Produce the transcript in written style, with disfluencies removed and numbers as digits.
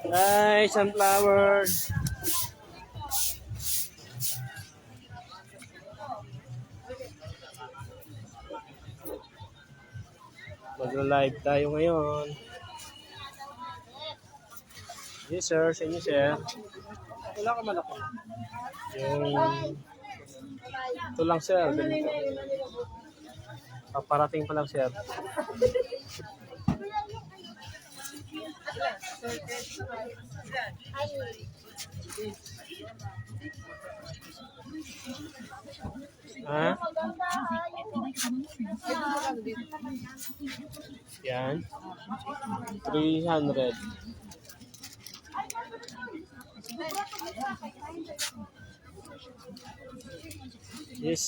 Ay, sunflower. Mag-live tayo ngayon. Yes, sir. Sa inyo, sir. Wala ka malaki. Yung... Ito lang, sir. Ganito. Paparating pa lang, sir. Ha? Yan. 300. Yes.